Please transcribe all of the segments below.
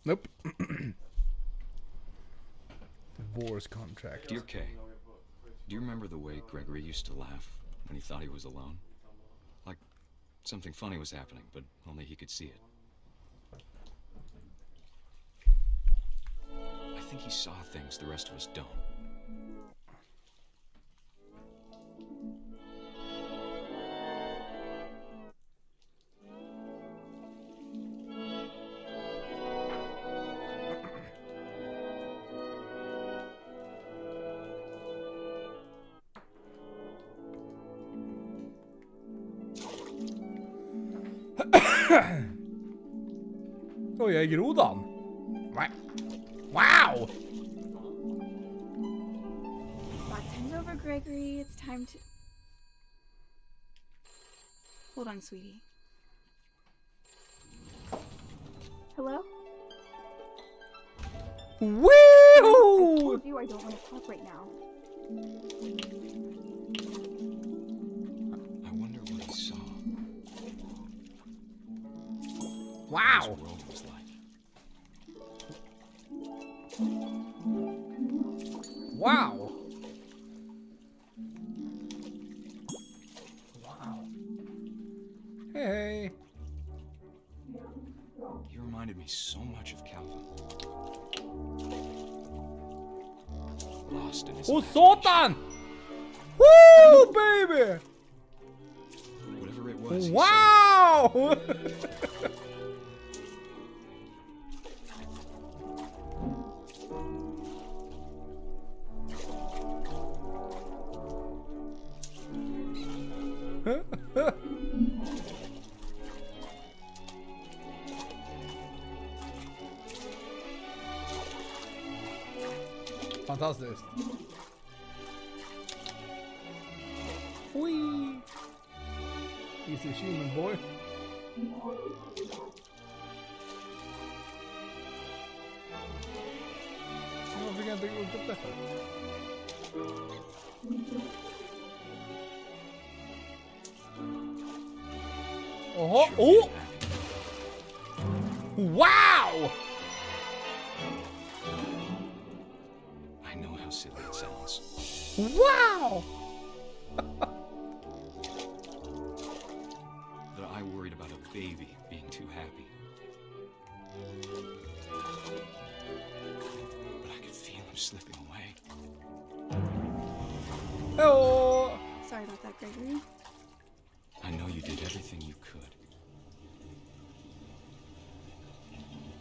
Nope. Divorce contract. Dear Kay, do you remember the way Gregory used to laugh when he thought he was alone? Like something funny was happening, but only he could see it. I think he saw things the rest of us don't. Oj, jag är grodan. Wow! Time's over, Gregory. It's time to... Hold on, sweetie. Hello? Woo! I told you I don't want to talk right now. I wonder what he saw. Wow! What his world was like. Wow! Wow. Hey. He reminded me so much of Calvin. Lost in his Oh, imagination. satan! Woo, baby! Whatever it was, he Wow! Fantastiskt. Wee. Easy human boy. Varför kan jag inte gå upp det för? Oho, Sure oh! did. Wow! I know how silly it sounds. Wow! That I worried about a baby being too happy. But I could feel him slipping away. Oh! Sorry about that, Gregory. I know you did everything you could.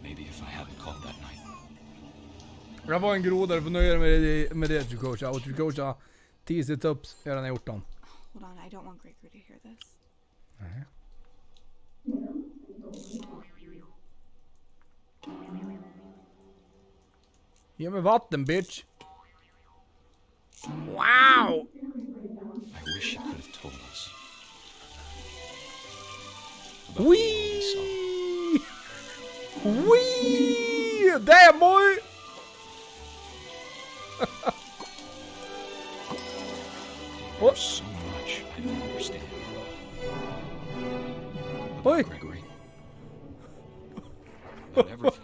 Maybe if I hadn't called that night. Jag var en groda, du får nöja dig med det du coachar. Och du coachar 10 sit-ups, jag har redan gjort dem. Hold on, I don't want Gregory to hear this. Nej. Ge mig vatten, bitch. Wow! I wish you could have told us. About the woman you saw. Wee! Wee! Damn, boy! There's so much I don't understand. About Oi. Gregory. About everything.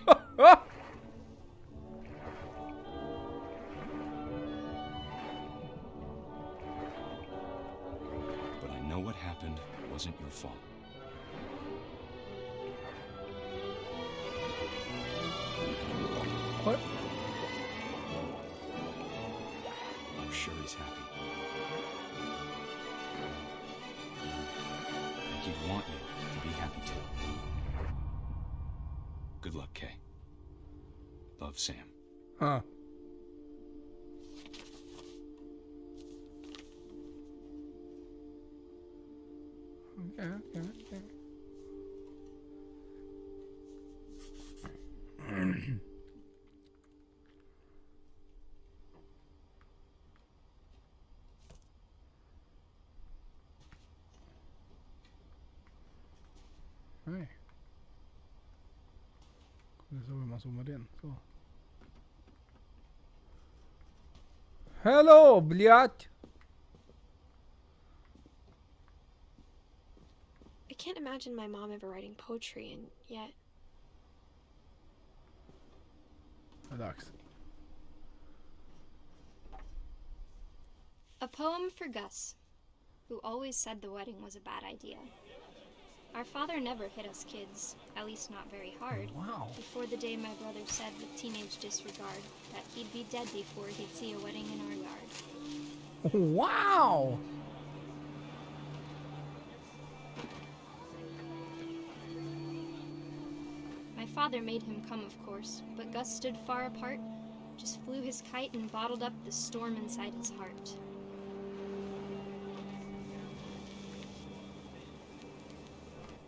But I know what happened wasn't your fault. What? I'm sure he's happy. And he'd want you to be happy too. Good luck, Kay. Love, Sam. Huh. Okay. Nej. Det så hur man zoomar in. Så. Hello, блядь! I can't imagine my mom ever writing poetry, and yet... Det är dags. A poem for Gus, who always said the wedding was a bad idea. Our father never hit us kids, at least not very hard. Wow. Before the day my brother said with teenage disregard that he'd be dead before he'd see a wedding in our yard. Wow! My father made him come, of course, but Gus stood far apart, just flew his kite and bottled up the storm inside his heart.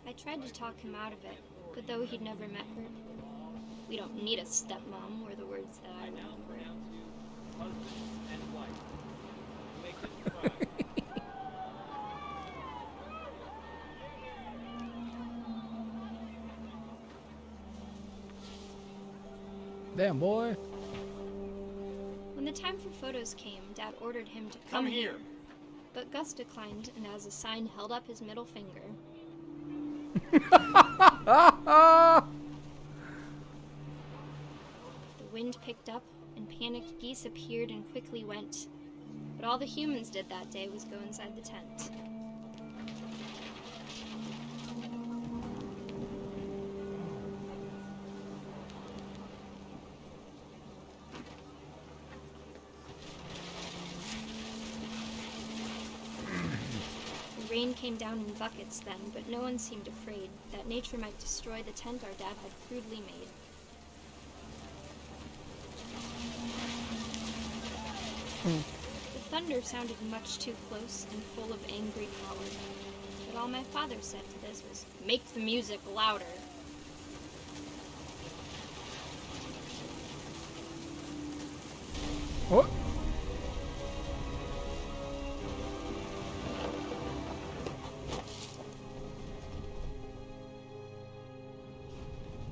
I tried to talk him out of it, but though he'd never met her, "We don't need a stepmom," were the words that I remember. Damn, boy. When the time for photos came, Dad ordered him to come here. But Gus declined, and as a sign held up his middle finger. The wind picked up, and panicked geese appeared and quickly went. But all the humans did that day was go inside the tent. The rain came down in buckets then, but no one seemed afraid that nature might destroy the tent our dad had crudely made. The thunder sounded much too close and full of angry power. But all my father said to this was, "Make the music louder." Oh.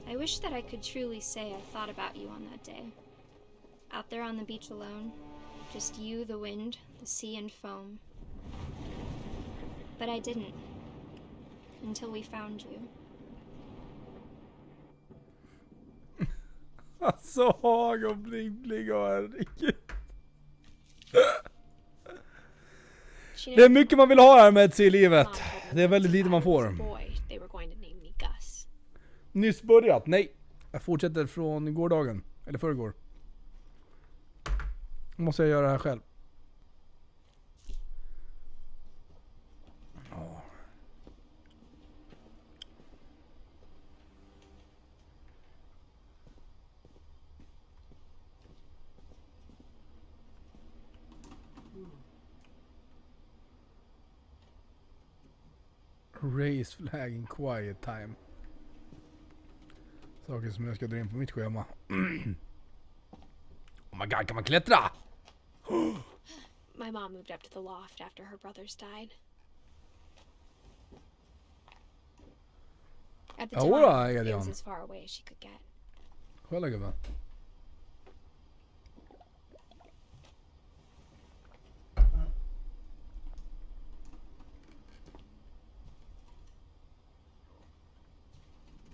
I wish that I could truly say I thought about you on that day. Out there on the beach alone, just you, the wind, the sea, and foam. But I didn't. Until we found you. Alltså, ögonblick och herregud. Det är mycket man vill ha här med i livet. Det är väldigt lite man får. Nyss börjat, nej. Jag fortsätter från gårdagen. Eller förrgår. Måste jag göra det här själv. Ja. Raise flag in quiet time. Saker som jag ska dra in på mitt schema. Oh my god, kan man klättra? My mom moved up to the loft after her brothers died. At the time, it was as far away as she could get. Kolla gubben.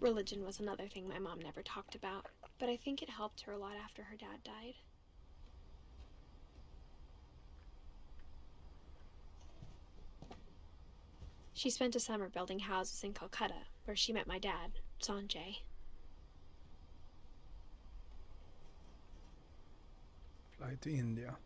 Religion was another thing my mom never talked about, but I think it helped her a lot after her dad died. She spent a summer building houses in Calcutta, where she met my dad, Sanjay. Fly to India.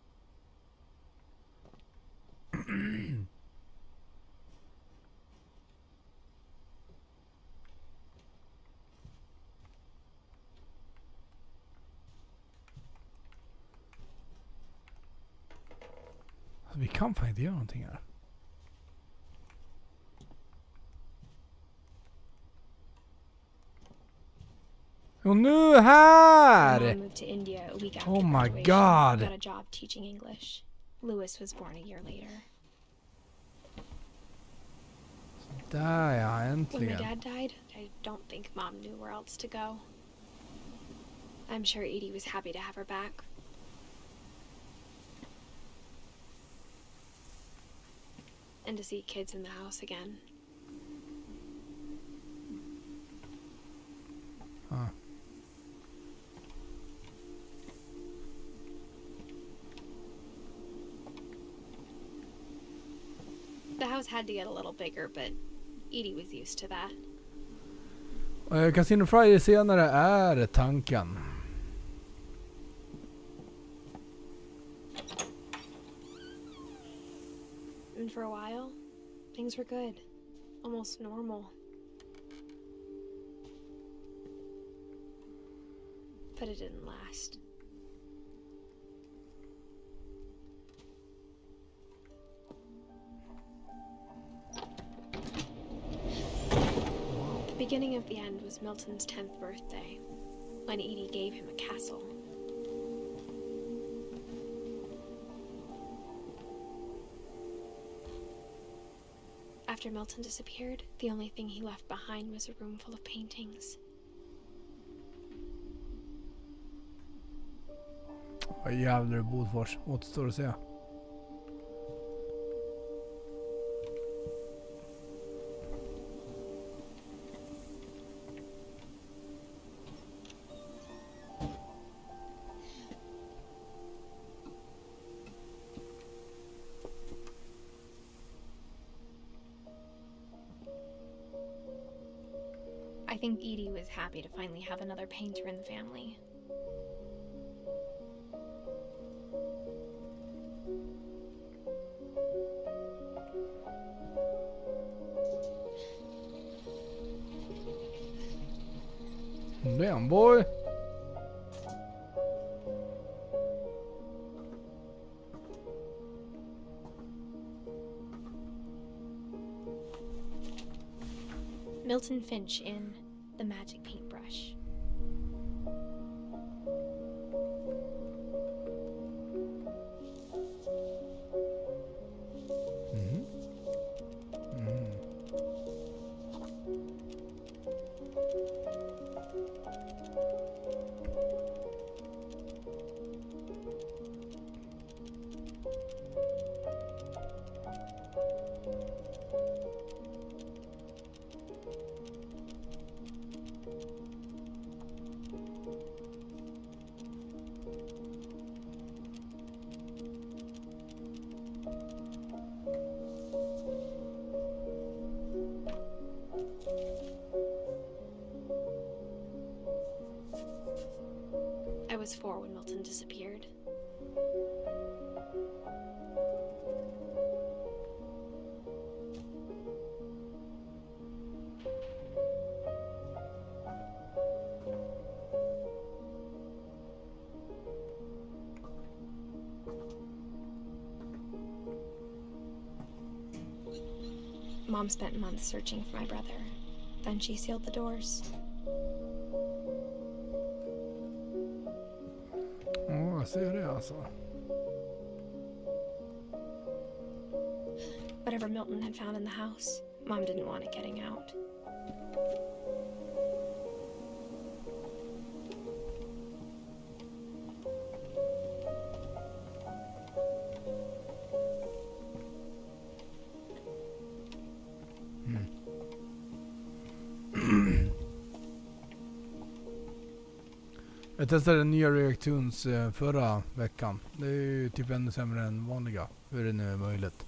Vi kan fan inte göra någonting här. Och nu här! My mom moved to India a week after Oh my graduation, god. got a job teaching English. Lewis was born a year later. Där ja, When my äntligen. dad died, I don't think Mom knew where else to go. I'm sure Edie was happy to have her back. And to see kids in the house again. house had to get a little bigger, but Edie was used to that. Casino Friday senare är tanken. And for a while, things were good. Almost normal. But it didn't last. The beginning of the end was Milton's 10th birthday, when Edie gave him a castle. After Milton disappeared, the only thing he left behind was a room full of paintings. Vad jävlar Bodfors, återstår att säga. I think Edie was happy to finally have another painter in the family. Damn boy. Milton Finch in The Magic Paintbrush. I was 4 when Milton disappeared. Mom spent months searching for my brother. Then she sealed the doors. Jag ser det alltså. Whatever Milton had found in the house, Mom didn't want it getting out. Jag testade den nya Reactunes förra veckan. Det är ju typ ännu sämre än vanliga. Hur det nu är möjligt.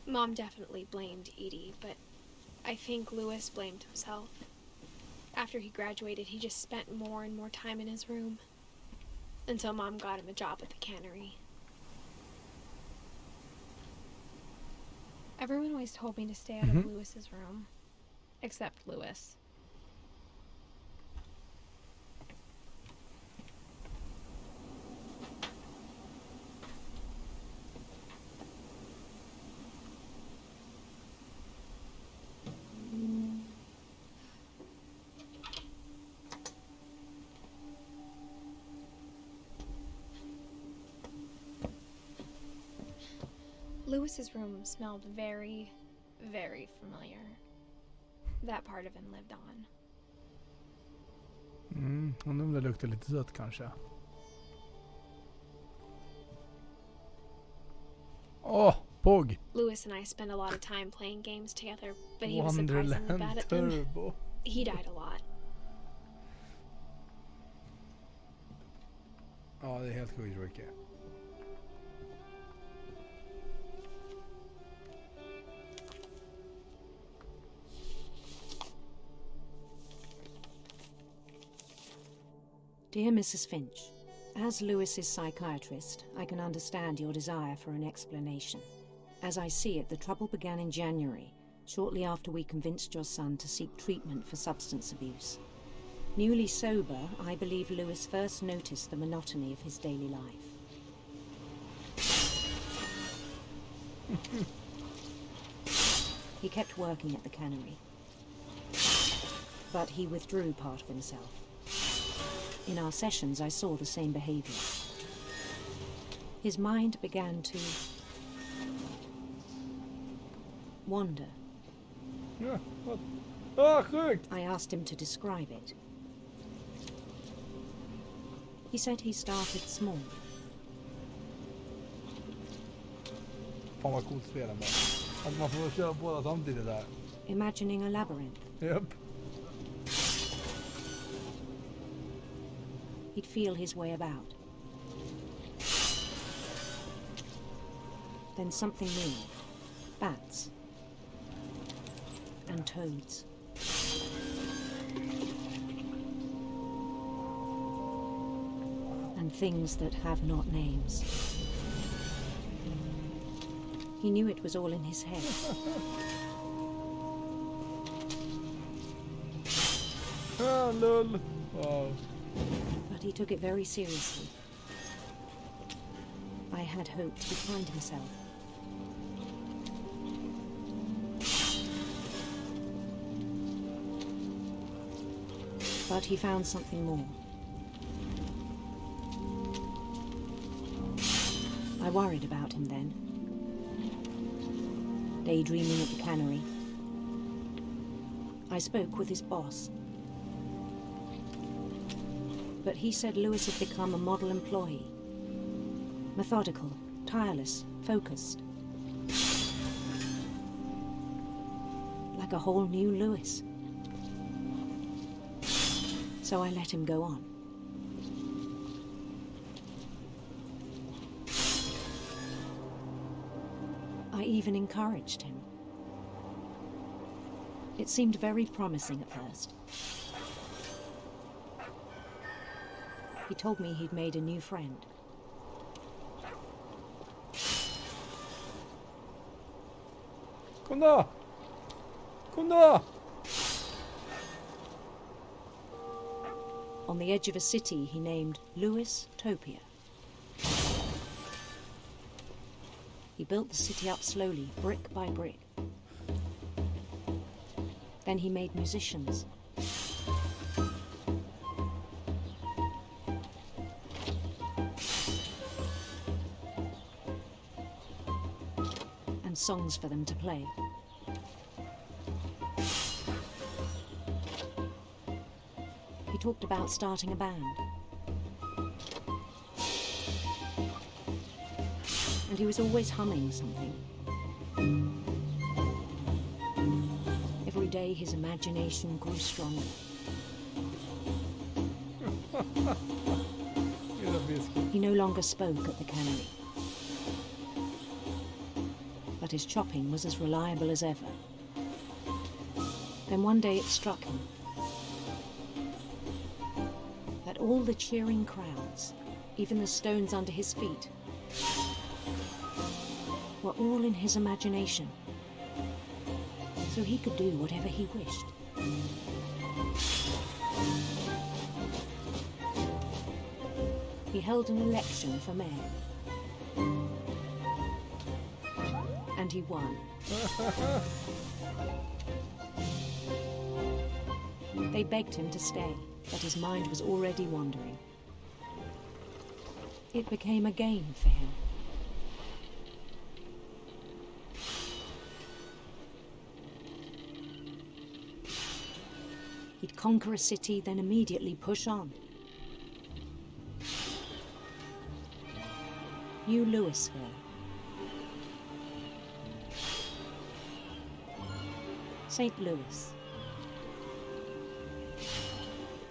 Mom definitely blamed Edie, but I think Lewis blamed himself. After he graduated, he just spent more and more time in his room. Until Mom got him a job at the cannery. Everyone always told me to stay out of Lewis's room. Except Lewis. Lewis's room smelled very, very familiar. That part of him lived on. Undrar om det luktar lite sött kanske. Pog! Lewis and I spent a lot of time playing games together, but he was surprisingly bad at them. Turbo. He died a lot. Ja, det är helt sjukt mycket. Dear Mrs. Finch, as Lewis's psychiatrist, I can understand your desire for an explanation. As I see it, the trouble began in January, shortly after we convinced your son to seek treatment for substance abuse. Newly sober, I believe Lewis first noticed the monotony of his daily life. He kept working at the cannery, but he withdrew part of himself. In our sessions, I saw the same behavior. His mind began to wander. Ja, wat? Ah, sjukt! I asked him to describe it. He said he started small. Fan vad coolt spel ändå. Att man får köra båda samtidigt där. Imagining a labyrinth. Japp. He'd feel his way about. Then something moved. Bats. And toads. And things that have not names. He knew it was all in his head. Ah, lol. Wow. But he took it very seriously. I had hoped he'd find himself. But he found something more. I worried about him then. Daydreaming at the cannery. I spoke with his boss. But he said Lewis had become a model employee. Methodical, tireless, focused. Like a whole new Lewis. So I let him go on. I even encouraged him. It seemed very promising at first. He told me he'd made a new friend. Kom då! Kom då! On the edge of a city he named Lewis Topia. He built the city up slowly, brick by brick. Then he made musicians. And songs for them to play. He talked about starting a band. And he was always humming something. Every day his imagination grew stronger. He no longer spoke at the cannery. But his chopping was as reliable as ever. Then one day it struck him that all the cheering crowds, even the stones under his feet, were all in his imagination, so he could do whatever he wished. He held an election for mayor. And he won. They begged him to stay, but his mind was already wandering. It became a game for him. He'd conquer a city, then immediately push on. New Louisville. St. Louis.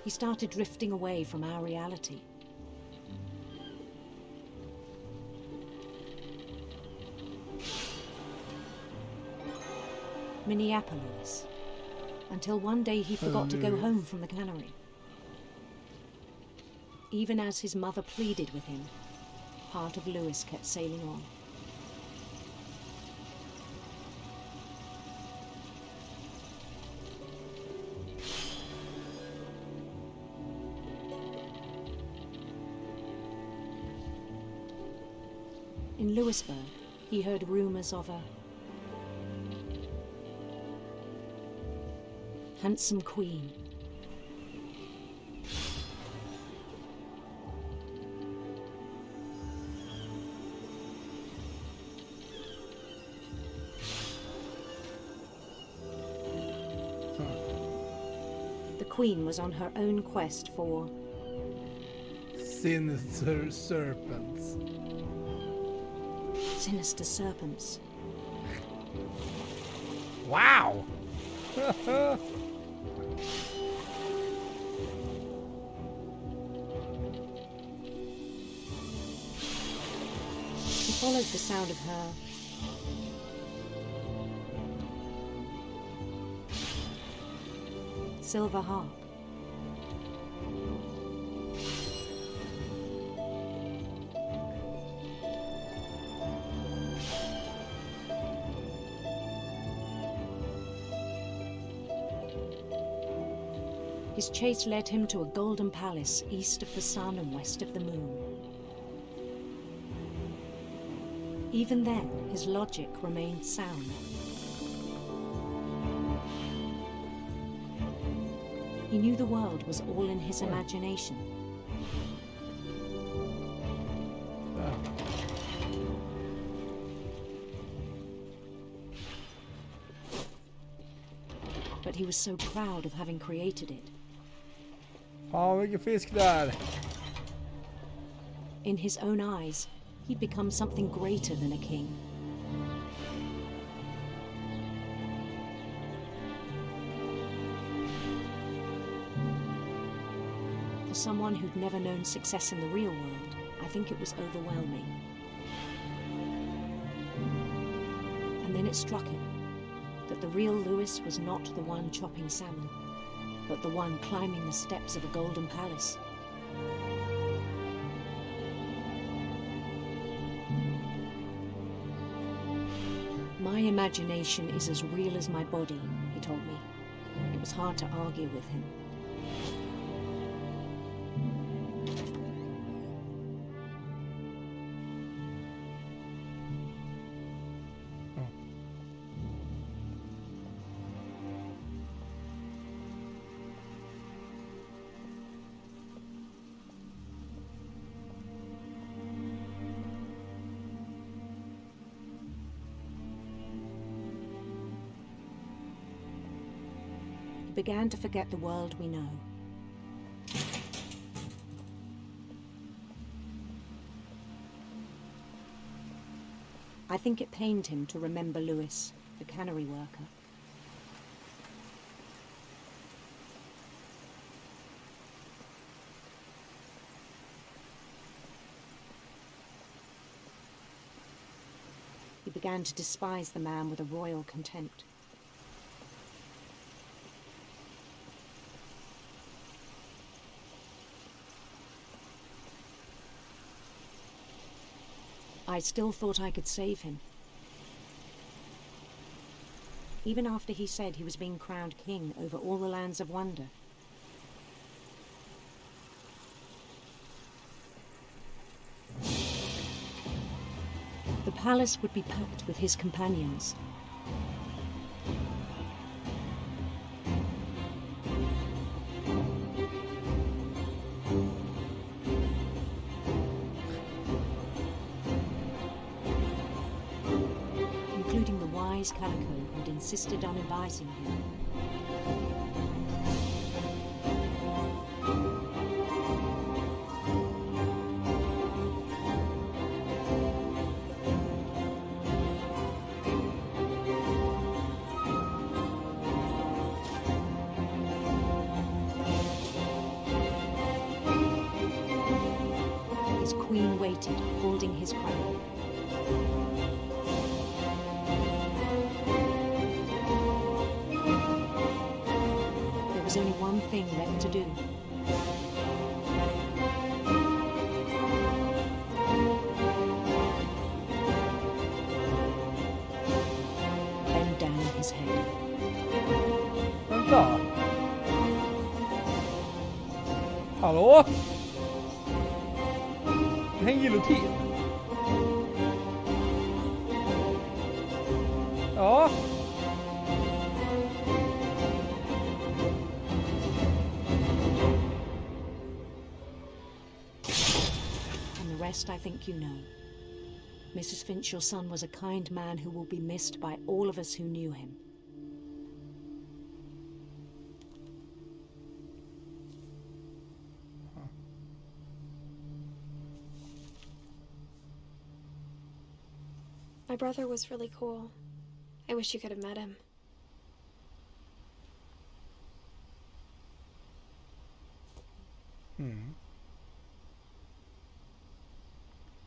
He started drifting away from our reality. Minneapolis. Until one day he forgot to go home from the cannery. Even as his mother pleaded with him, part of Lewis kept sailing on. In Lewisburg, he heard rumors of a handsome queen. The queen was on her own quest for Sinister serpents. sinister serpents. Wow! He followed the sound of her silver harp. His chase led him to a golden palace east of the sun and west of the moon. Even then, his logic remained sound. He knew the world was all in his imagination. But he was so proud of having created it. Fan vilken fisk där! In his own eyes, he'd become something greater than a king. For someone who'd never known success in the real world, I think it was overwhelming. And then it struck him that the real Lewis was not the one chopping salmon, but the one climbing the steps of a golden palace. My imagination is as real as my body, he told me. It was hard to argue with him. He began to forget the world we know. I think it pained him to remember Lewis, the cannery worker. He began to despise the man with a royal contempt. I still thought I could save him. Even after he said he was being crowned king over all the lands of wonder. The palace would be packed with his companions. Including the wise Calico who'd insisted on advising him. His queen waited, holding his crown. There was only one thing left to do. his head. Vänta. Hallå? Det är en giljotin. Ja. And the rest I think you know. Mrs. Finch, your son was a kind man who will be missed by all of us who knew him. My brother was really cool. I wish you could have met him.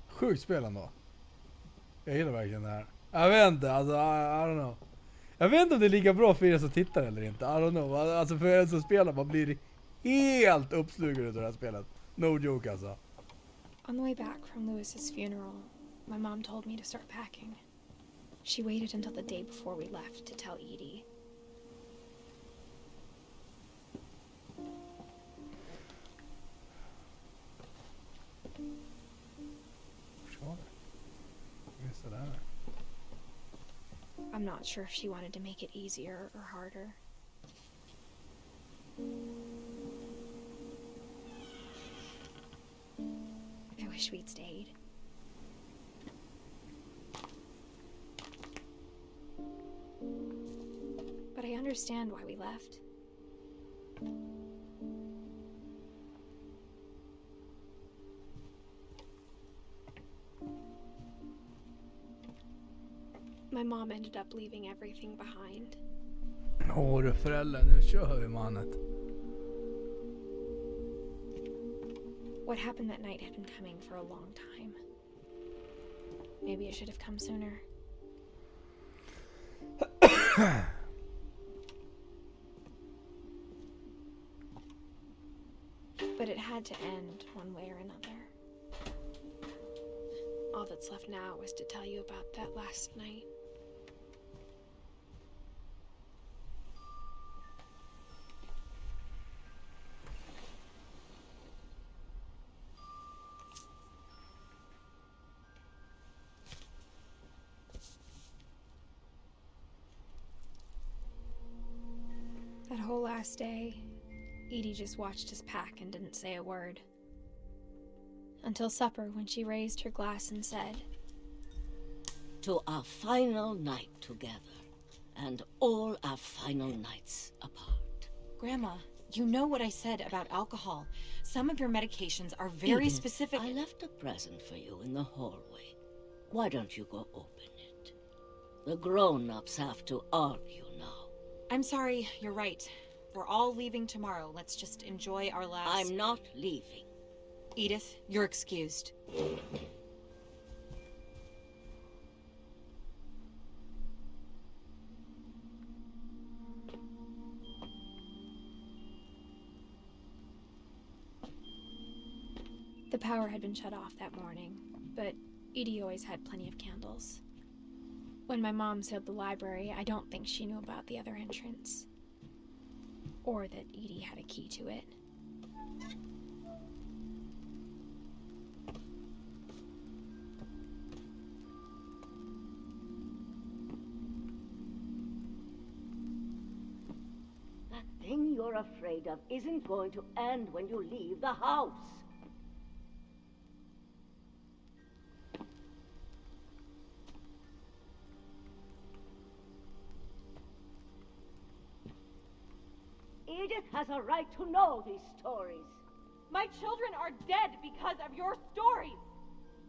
Sjukt spel ändå. Jag gillar verkligen det här. Jag vet inte, alltså I don't know. Jag vet inte om det är lika bra för er som tittar eller inte. I don't know. Alltså för er som spelar, man blir helt uppslugad av det här spelet. No joke alltså. On the way back from Lewis's funeral, my mom told me to start packing. She waited until the day before we left to tell Edie. I'm not sure if she wanted to make it easier or harder. I wish we'd stayed. But I understand why we left. My mom ended up leaving everything behind. Åh du föräldrar, nu kör vi manet. What happened that night had been coming for a long time. Maybe it should have come sooner. But it had to end one way or another. All that's left now is to tell you about that last night. That whole last day, Edie just watched us pack and didn't say a word. Until supper, when she raised her glass and said, "To our final night together, and all our final nights apart." Grandma, you know what I said about alcohol. Some of your medications are very Edith, specific. I left a present for you in the hallway. Why don't you go open it? The grown-ups have to argue now. I'm sorry, you're right. We're all leaving tomorrow. Let's just enjoy our last... I'm not leaving. Edith, you're excused. The power had been shut off that morning, but Edie always had plenty of candles. When my mom sealed the library, I don't think she knew about the other entrance. Or that Edie had a key to it. That thing you're afraid of isn't going to end when you leave the house. Edith has a right to know these stories. My children are dead because of your stories.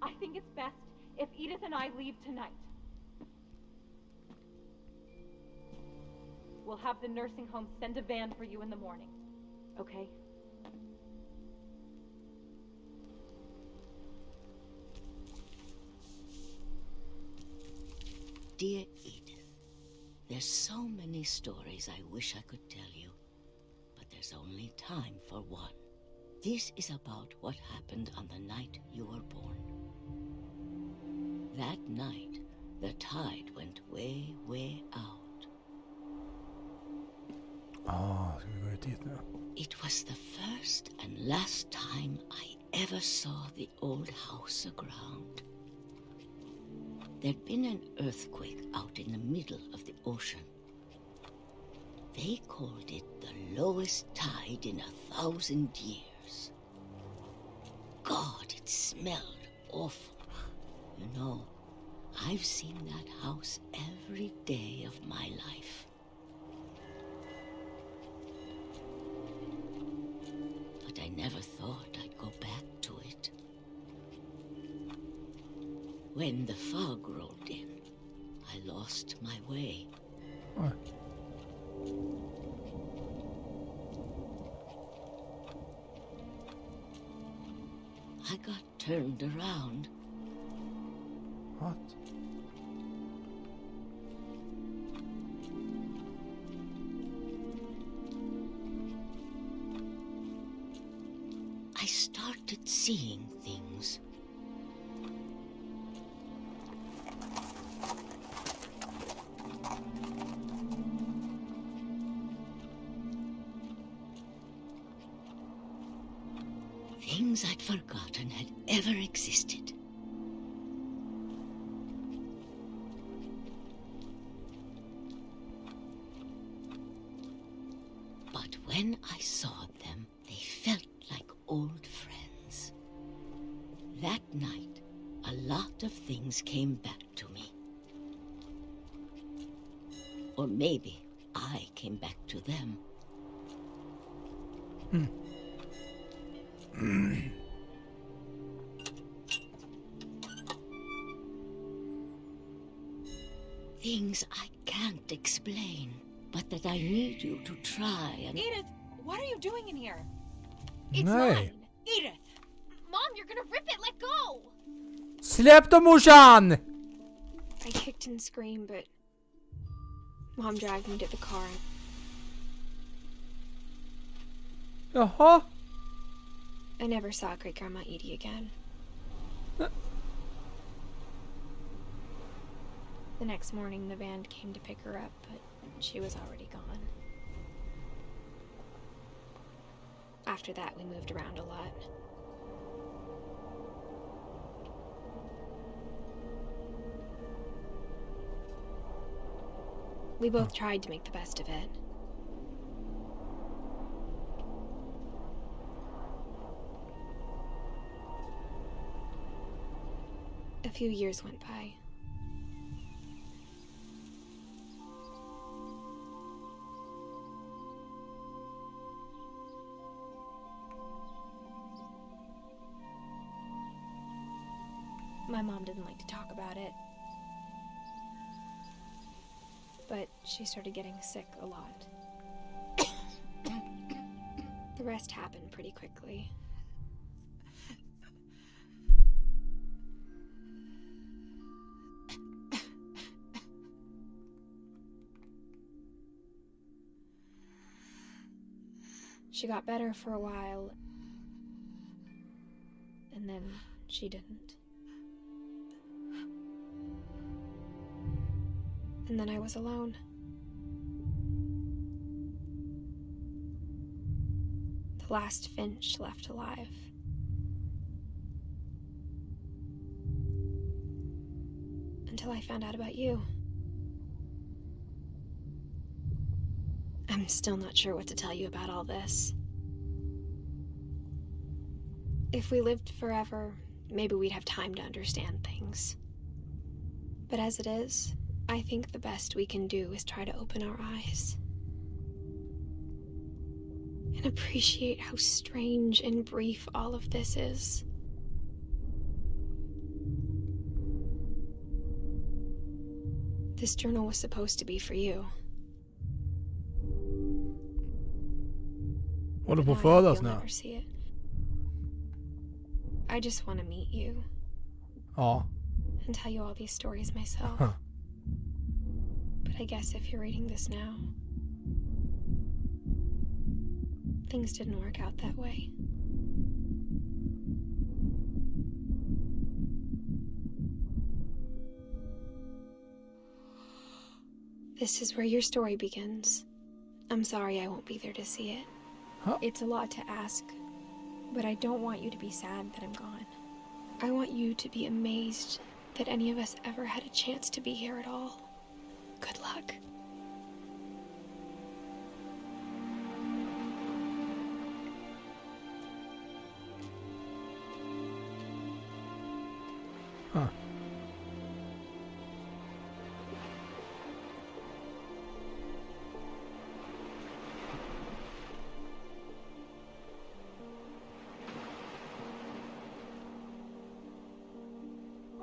I think it's best if Edith and I leave tonight. We'll have the nursing home send a van for you in the morning. Okay? Dear Edith, there's so many stories I wish I could tell you, but there's only time for one. This is about what happened on the night you were born. That night, the tide went way, way out, Ska vi gå ut dit nu? It was the first and last time I ever saw the old house aground. There'd been an earthquake out in the middle of the ocean. They called it the lowest tide in 1,000 years. God, it smelled awful. You know, I've seen that house every day of my life. But I never thought I'd go back to it. When the fog rolled in, I lost my way. What? I got turned around. What? I started seeing things. Things I'd forgotten had ever existed. But when I saw them, they felt like old friends. That night, a lot of things came back to me. Or maybe I came back to them. Things I can't explain, but that I need you to try and... Edith, what are you doing in here? It's Nej. mine. Edith! Mom, you're gonna rip it. Let go. Släpp dem morsan! I kicked and screamed, but Mom dragged me to the car. Jaha. I never saw Great Grandma Edie again. The next morning, the band came to pick her up, but she was already gone. After that, we moved around a lot. We both tried to make the best of it. A few years went by. My mom didn't like to talk about it, but she started getting sick a lot. The rest happened pretty quickly. She got better for a while, and then she didn't. And then I was alone. The last Finch left alive. Until I found out about you. I'm still not sure what to tell you about all this. If we lived forever, maybe we'd have time to understand things. But as it is, I think the best we can do is try to open our eyes. And appreciate how strange and brief all of this is. This journal was supposed to be for you. Håller på att But now I know födas you'll nu. never see it. I just want to meet you Ja. and tell you all these stories myself. Huh. But I guess if you're reading this now, things didn't work out that way. This is where your story begins. I'm sorry I won't be there to see it. Huh? It's a lot to ask, but I don't want you to be sad that I'm gone. I want you to be amazed that any of us ever had a chance to be here at all. Good luck. Huh.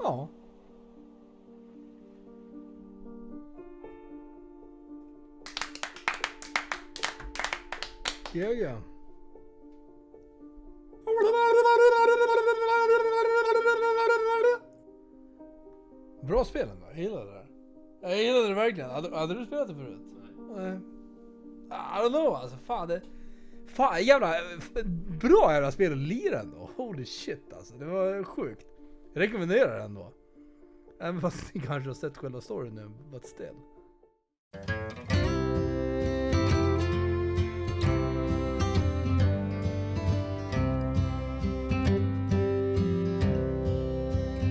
Ja. Ja. Bra spel ändå, jag gillade det där. Jag gillade det verkligen. Hade du spelat det förut? Nej. I don't know, alltså fan jävla bra jävla spel att lira ändå. Holy shit alltså, det var sjukt. Jag rekommenderar det ändå. Även fast ni kanske har sett själva storyn nu, but still.